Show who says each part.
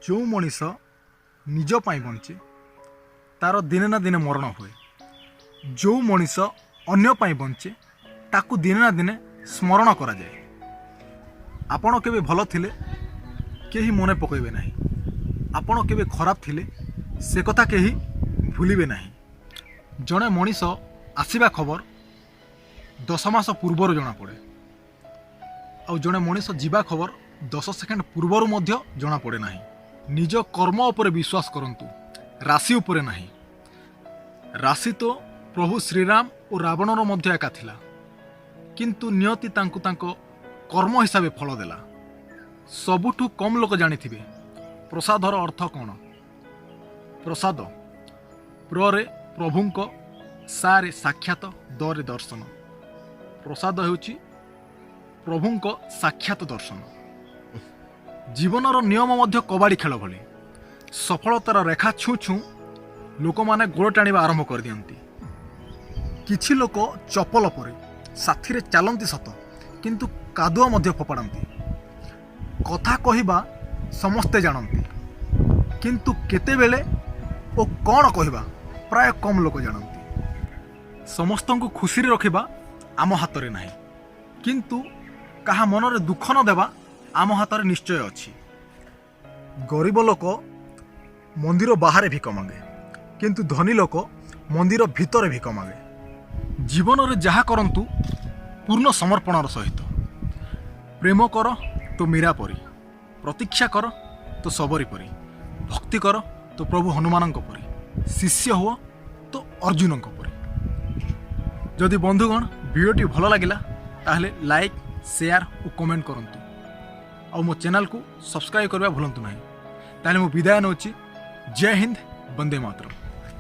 Speaker 1: जो मनीष निज पाई बंचे तार दिने ना दिने मरण हुए। जो मनीष अन्य पाई बंचे ताकू दिने ना दिने स्मरण करा जाए। आपण केबे भल थिले केही मने पकइबे नाही, आपण केबे खराब थिले से कथा केही भूलिबे नाही। जणे मनीष आसीबा खबर 10 मास पूर्वर जना पड़े आ जणे मनीष जीवा खबर 10 सेकेंड पूर्वर मध्य जना पड़े नाही। निज कर्म उपरे विश्वास करंतु, राशि उपरे नाही। राशि तो प्रभु श्रीराम और रावणर मध्य एका थिला, किंतु नियति तांकु तांको कर्म हिसाबे फल देला। सबुठु कम लोक जानिथिबे प्रसादर अर्थ कौन। प्रसाद प्रे प्रभुंक, सारे साक्षात, दरे दर्शन। प्रसाद हेउची प्रभुंक साक्षात दर्शन। जीवनर नियम मध्य कबाड़ी खेल भली। सफलतार रेखा छू छू लोक माने गोड़ टाणिबा आरंभ कर दियंती। किछि लोक चपल परे साथी रे चलंती सत, किंतु कादुआ मध्य फोपाड़ती। कथा कहिबा समस्ते जानती, किंतु केतेबेले ओ कौन कहिबा प्राय कम लोक जानती। समस्तंकु खुशी रे रखिबा आम हाथ रे नाही, किंतु कहा मनरे दुख न देबा आम हाथ रे निश्चय अछि। गरीब लोक मंदिर बाहर भिक मांगे, किंतु धनी लोक मंदिर भितर भिक मांगे। जीवन रे जहा करंतु पूर्ण समर्पणर सहित। प्रेम कर तो मीरा परी, प्रतीक्षा कर तो सबरी परी, भक्ति कर तो प्रभु हनुमान परी, शिष्य हुआ तो अर्जुन परी। जदि बंधुगण वीडियोटी भल लगिला ताहले लाइक, शेयर और कमेंट करंतु। और मो चैनल को सब्सक्राइब करबा भूलंतु नहीं। ताहले मो विदाय नउची। जय हिंद, वंदे मातरम।